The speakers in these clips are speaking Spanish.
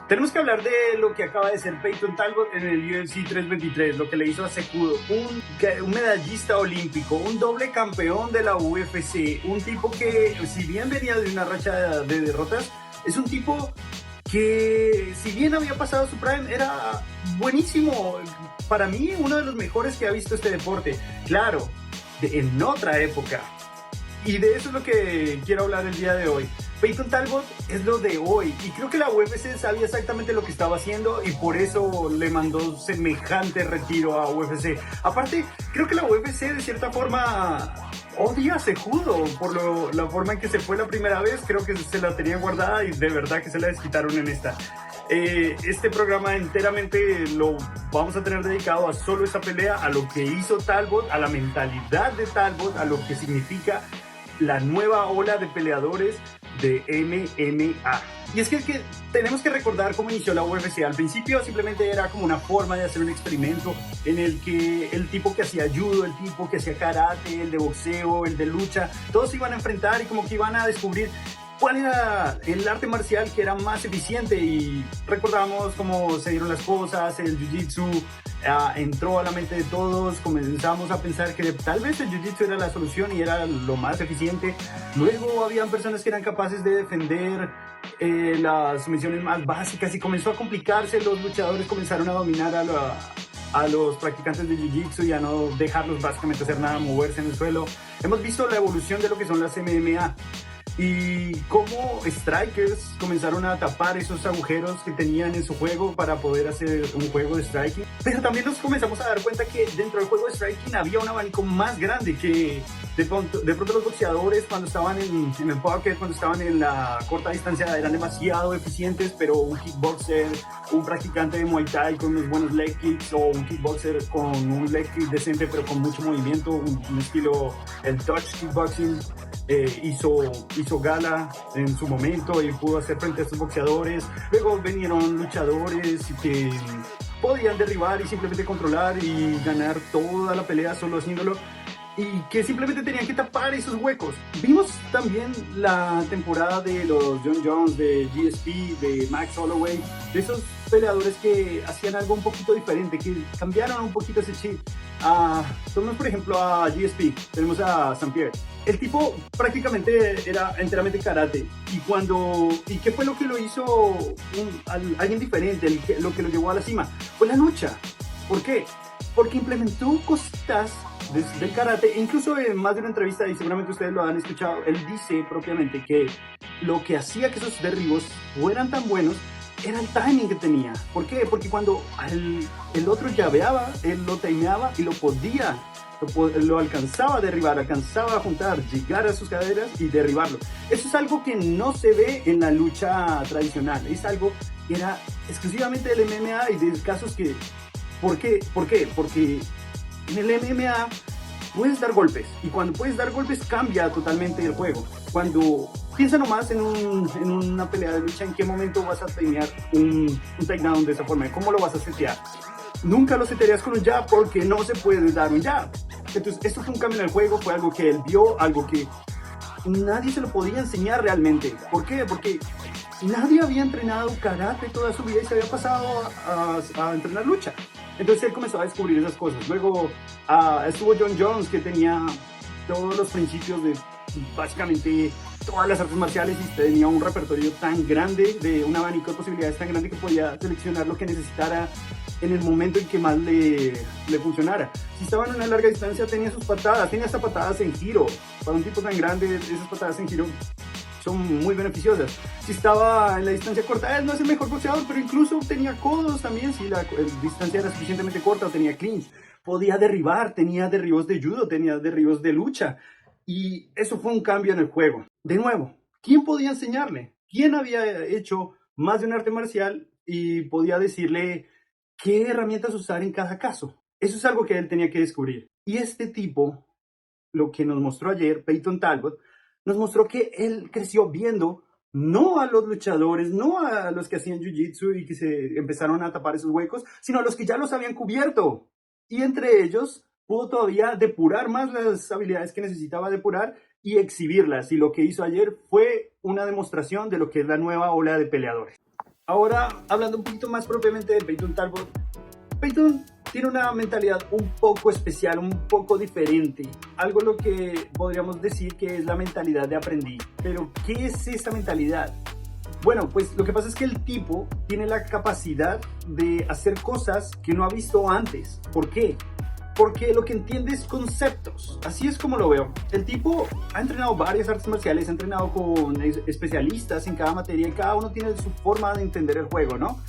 Tenemos que hablar de lo que acaba de ser Peyton Talbot en el UFC 323, lo que le hizo a Cejudo, un medallista olímpico, un doble campeón de la UFC, un tipo que, si bien venía de una racha de derrotas, es un tipo que, si bien había pasado su prime, era buenísimo. Para mí, uno de los mejores que ha visto este deporte. Claro, en otra época. Y de eso es lo que quiero hablar el día de hoy. Peyton Talbot es lo de hoy y creo que la UFC sabía exactamente lo que estaba haciendo y por eso le mandó semejante retiro a UFC. Aparte, creo que la UFC de cierta forma odia a Cejudo por la forma en que se fue la primera vez. Creo que se la tenía guardada y de verdad que se la desquitaron en esta. Este programa enteramente lo vamos a tener dedicado a solo esa pelea, a lo que hizo Talbot, a la mentalidad de Talbot, a lo que significa la nueva ola de peleadores de MMA. Y es que tenemos que recordar cómo inició la UFC. Al principio simplemente era como una forma de hacer un experimento en el que el tipo que hacía judo, el tipo que hacía karate, el de boxeo, el de lucha, todos se iban a enfrentar y como que iban a descubrir cuál era el arte marcial que era más eficiente. Y recordamos cómo se dieron las cosas, el jiu-jitsu entró a la mente de todos, comenzamos a pensar que tal vez el jiu-jitsu era la solución y era lo más eficiente. Luego habían personas que eran capaces de defender las misiones más básicas y comenzó a complicarse. Los luchadores comenzaron a dominar a los practicantes de jiu-jitsu y a no dejarlos básicamente hacer nada, moverse en el suelo. Hemos visto la evolución de lo que son las MMA y cómo strikers comenzaron a tapar esos agujeros que tenían en su juego para poder hacer un juego de striking. Pero también nos comenzamos a dar cuenta que dentro del juego de striking había un abanico más grande, que de pronto los boxeadores cuando estaban en el pocket, cuando estaban en la corta distancia eran demasiado eficientes, pero un kickboxer, un practicante de Muay Thai con unos buenos leg kicks, o un kickboxer con un leg kick decente pero con mucho movimiento, un estilo el touch kickboxing, hizo gala en su momento y pudo hacer frente a estos boxeadores. Luego vinieron luchadores que podían derribar y simplemente controlar y ganar toda la pelea solo haciéndolo, y que simplemente tenían que tapar esos huecos. Vimos también la temporada de los Jon Jones, de GSP, de Max Holloway, de esos peleadores que hacían algo un poquito diferente, que cambiaron un poquito ese chip. Tomemos por ejemplo a GSP, tenemos a St. Pierre. El tipo prácticamente era enteramente karate. ¿Y qué fue lo que lo hizo alguien diferente? Lo que lo llevó a la cima fue la lucha. ¿Por qué? Porque implementó cositas del karate. E incluso en más de una entrevista, y seguramente ustedes lo han escuchado, él dice propiamente que lo que hacía que esos derribos fueran tan buenos era el timing que tenía. ¿Por qué? Porque cuando el otro llaveaba, él lo timeaba y lo alcanzaba a derribar, alcanzaba a juntar, llegar a sus caderas y derribarlo. Eso es algo que no se ve en la lucha tradicional. Es algo que era exclusivamente del MMA y de casos que... ¿Por qué? Porque en el MMA puedes dar golpes, y cuando puedes dar golpes cambia totalmente el juego. Cuando piensa nomás en una pelea de lucha, ¿en qué momento vas a timear un takedown de esa forma? ¿Cómo lo vas a setear? Nunca lo setearías con un jab porque no se puede dar un jab. Entonces esto fue un cambio en el juego, fue algo que él vio, algo que nadie se lo podía enseñar realmente. ¿Por qué? Porque nadie había entrenado karate toda su vida y se había pasado a entrenar lucha. Entonces él comenzó a descubrir esas cosas. Luego estuvo Jon Jones, que tenía todos los principios de básicamente todas las artes marciales y tenía un repertorio tan grande, de un abanico de posibilidades tan grande, que podía seleccionar lo que necesitara en el momento en que más le funcionara. Si estaba en una larga distancia tenía sus patadas, tenía hasta patadas en giro. Para un tipo tan grande, esas patadas en giro son muy beneficiosas. Si estaba en la distancia corta, él no es el mejor boxeador, pero incluso tenía codos también. Si la distancia era suficientemente corta, tenía clinch, podía derribar, tenía derribos de judo, tenía derribos de lucha. Y eso fue un cambio en el juego. De nuevo, ¿quién podía enseñarle? ¿Quién había hecho más de un arte marcial y podía decirle qué herramientas usar en cada caso? Eso es algo que él tenía que descubrir. Y este tipo, lo que nos mostró ayer, Peyton Talbot, nos mostró que él creció viendo no a los luchadores, no a los que hacían jiu-jitsu y que se empezaron a tapar esos huecos, sino a los que ya los habían cubierto. Y entre ellos pudo todavía depurar más las habilidades que necesitaba depurar y exhibirlas. Y lo que hizo ayer fue una demostración de lo que es la nueva ola de peleadores. Ahora, hablando un poquito más propiamente de Peyton Talbot, Peyton tiene una mentalidad un poco especial, un poco diferente. Algo lo que podríamos decir que es la mentalidad de aprendiz. Pero, ¿qué es esa mentalidad? Bueno, pues lo que pasa es que el tipo tiene la capacidad de hacer cosas que no ha visto antes. ¿Por qué? Porque lo que entiende es conceptos. Así es como lo veo. El tipo ha entrenado varias artes marciales, ha entrenado con especialistas en cada materia y cada uno tiene su forma de entender el juego, ¿no?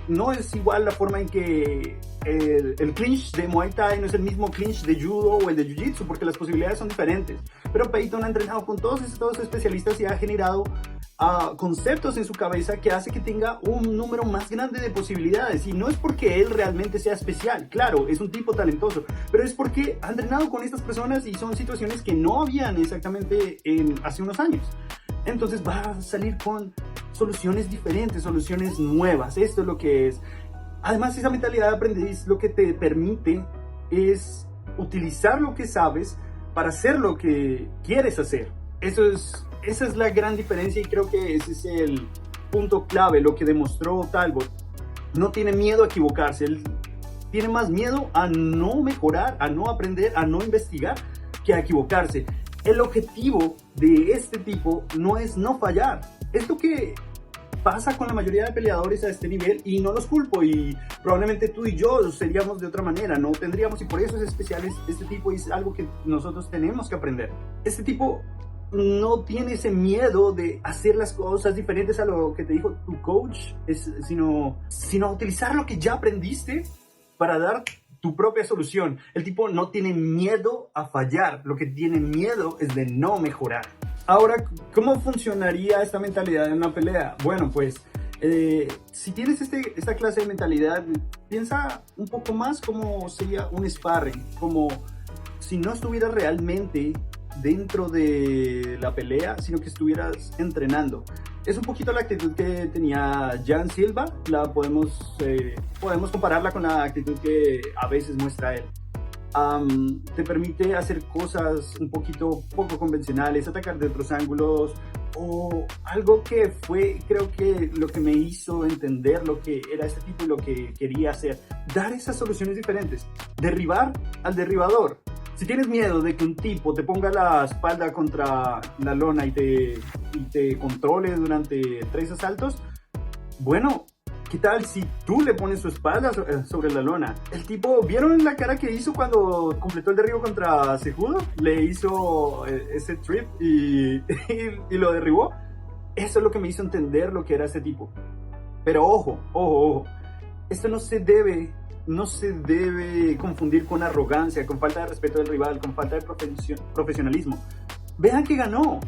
No es igual la forma en que el clinch de Muay Thai no es el mismo clinch de Judo o el de Jiu-Jitsu, porque las posibilidades son diferentes. Pero Peyton ha entrenado con todos estos especialistas y ha generado conceptos en su cabeza que hace que tenga un número más grande de posibilidades, y no es porque él realmente sea especial, claro, es un tipo talentoso, pero es porque ha entrenado con estas personas y son situaciones que no habían exactamente hace unos años. Entonces va a salir con soluciones diferentes, soluciones nuevas. Esto es lo que es. Además, esa mentalidad de aprendiz lo que te permite es utilizar lo que sabes para hacer lo que quieres hacer. Esa es la gran diferencia, y creo que ese es el punto clave, lo que demostró Talbot. No tiene miedo a equivocarse, él tiene más miedo a no mejorar, a no aprender, a no investigar, que a equivocarse. El objetivo de este tipo no es no fallar. Es lo que pasa con la mayoría de peleadores a este nivel, y no los culpo, y probablemente tú y yo seríamos de otra manera, no tendríamos, y por eso es especial este tipo, y es algo que nosotros tenemos que aprender. Este tipo no tiene ese miedo de hacer las cosas diferentes a lo que te dijo tu coach, sino utilizar lo que ya aprendiste para dar tu propia solución. El tipo no tiene miedo a fallar, lo que tiene miedo es de no mejorar. Ahora, ¿cómo funcionaría esta mentalidad en una pelea? Bueno, pues si tienes esta clase de mentalidad, piensa un poco más como sería un sparring, como si no estuvieras realmente dentro de la pelea, sino que estuvieras entrenando. Es un poquito la actitud que tenía Jan Silva, podemos compararla con la actitud que a veces muestra él. Te permite hacer cosas un poco convencionales, atacar de otros ángulos, o algo que fue, creo que lo que me hizo entender lo que era este tipo y lo que quería hacer, dar esas soluciones diferentes, derribar al derribador. Si tienes miedo de que un tipo te ponga la espalda contra la lona y te controle durante 3 asaltos, bueno, ¿qué tal si tú le pones su espalda sobre la lona? El tipo, ¿vieron la cara que hizo cuando completó el derribo contra Cejudo? Le hizo ese trip y lo derribó. Eso es lo que me hizo entender lo que era este tipo. Pero ojo, esto no se debe confundir con arrogancia, con falta de respeto del rival, con falta de profesionalismo. Vean que ganó.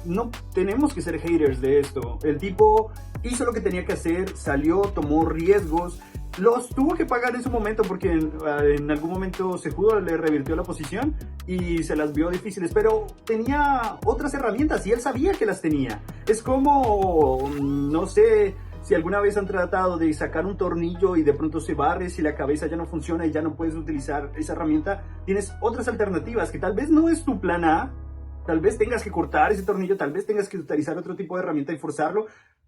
No tenemos que ser haters de esto. El tipo hizo lo que tenía que hacer, salió, tomó riesgos, los tuvo que pagar en su momento, porque en algún momento Cejudo le revirtió la posición y se las vio difíciles, pero tenía otras herramientas y él sabía que las tenía. Es como, no sé si alguna vez han tratado de sacar un tornillo y de pronto se barre, si la cabeza ya no funciona y ya no puedes utilizar esa herramienta, tienes otras alternativas que tal vez no es tu plan A. Tal vez tengas que cortar ese tornillo, tal vez tengas que utilizar otro tipo de herramienta y forzarlo,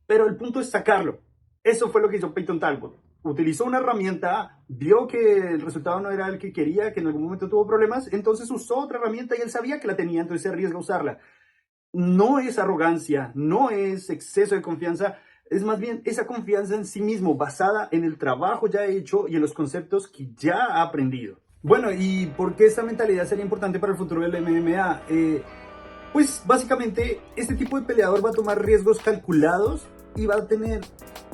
pero el punto es sacarlo. Eso fue lo que hizo Peyton Talbot. Utilizó una herramienta, vio que el resultado no era el que quería, que en algún momento tuvo problemas, entonces usó otra herramienta y él sabía que la tenía, entonces se arriesga a usarla. No es arrogancia, no es exceso de confianza, es más bien esa confianza en sí mismo, basada en el trabajo ya hecho y en los conceptos que ya ha aprendido. Bueno, ¿y por qué esta mentalidad sería importante para el futuro del MMA? Pues básicamente este tipo de peleador va a tomar riesgos calculados y va a tener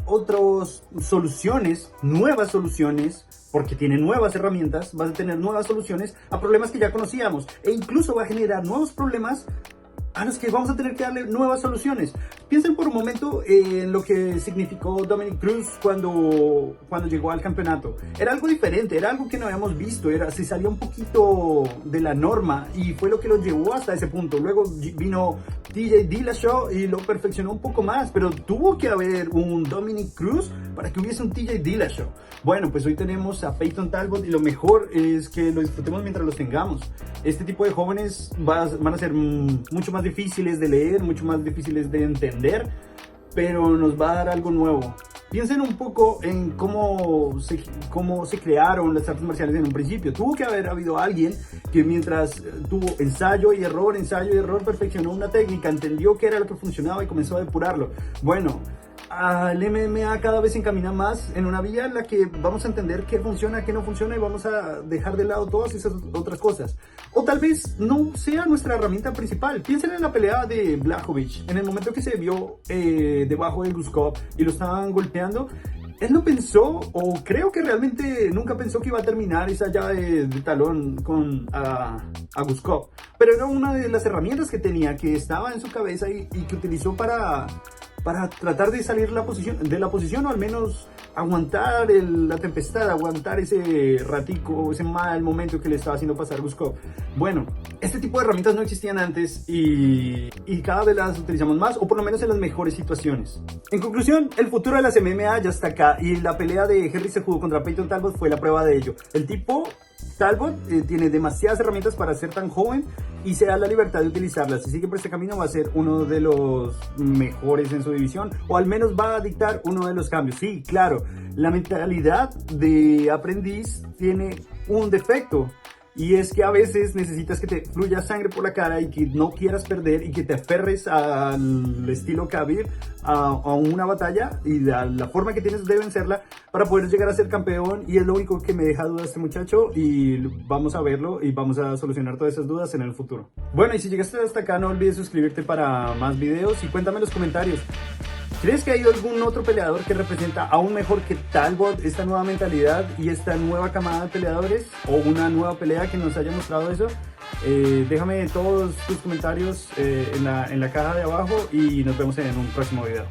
otras soluciones, nuevas soluciones, porque tiene nuevas herramientas, va a tener nuevas soluciones a problemas que ya conocíamos, e incluso va a generar nuevos problemas a los que vamos a tener que darle nuevas soluciones. Piensen por un momento en lo que significó Dominick Cruz cuando llegó al campeonato. Era algo diferente, era algo que no habíamos visto, se salió un poquito de la norma y fue lo que lo llevó hasta ese punto. Luego vino TJ Dillashaw y lo perfeccionó un poco más, pero tuvo que haber un Dominick Cruz para que hubiese un TJ Dillashaw. Bueno, pues hoy tenemos a Peyton Talbot y lo mejor es que lo disfrutemos mientras los tengamos. Este tipo de jóvenes van a ser mucho más difíciles de leer, mucho más difíciles de entender, pero nos va a dar algo nuevo. Piensen un poco en cómo se crearon las artes marciales en un principio. Tuvo que haber habido alguien que mientras tuvo ensayo y error, perfeccionó una técnica, entendió qué era lo que funcionaba y comenzó a depurarlo. Bueno, el MMA cada vez se encamina más en una vía en la que vamos a entender qué funciona, qué no funciona y vamos a dejar de lado todas esas otras cosas. O tal vez no sea nuestra herramienta principal. Piensen en la pelea de Blachowicz. En el momento que se vio debajo de Guskov y lo estaban golpeando, él no pensó, o creo que realmente nunca pensó que iba a terminar esa llave de talón con a Guskov. Pero era una de las herramientas que tenía, que estaba en su cabeza y que utilizó para tratar de salir de la posición o al menos aguantar la tempestad, aguantar ese ratico, ese mal momento que le estaba haciendo pasar Guskov. Bueno, este tipo de herramientas no existían antes y cada vez las utilizamos más, o por lo menos en las mejores situaciones. En conclusión, el futuro de las MMA ya está acá y la pelea de Henry Cejudo contra Peyton Talbot fue la prueba de ello. El tipo Talbot tiene demasiadas herramientas para ser tan joven y se da la libertad de utilizarlas. Si sigue por este camino va a ser uno de los mejores en su división, o al menos va a dictar uno de los cambios. Sí, claro, la mentalidad de aprendiz tiene un defecto, y es que a veces necesitas que te fluya sangre por la cara y que no quieras perder y que te aferres al estilo Khabib, a una batalla y a la forma que tienes de vencerla para poder llegar a ser campeón. Y es lo único que me deja duda este muchacho, y vamos a verlo y vamos a solucionar todas esas dudas en el futuro. Bueno, y si llegaste hasta acá no olvides suscribirte para más videos y cuéntame en los comentarios. ¿Crees que hay algún otro peleador que representa aún mejor que Talbot esta nueva mentalidad y esta nueva camada de peleadores, o una nueva pelea que nos haya mostrado eso? Déjame todos tus comentarios en la caja de abajo y nos vemos en un próximo video.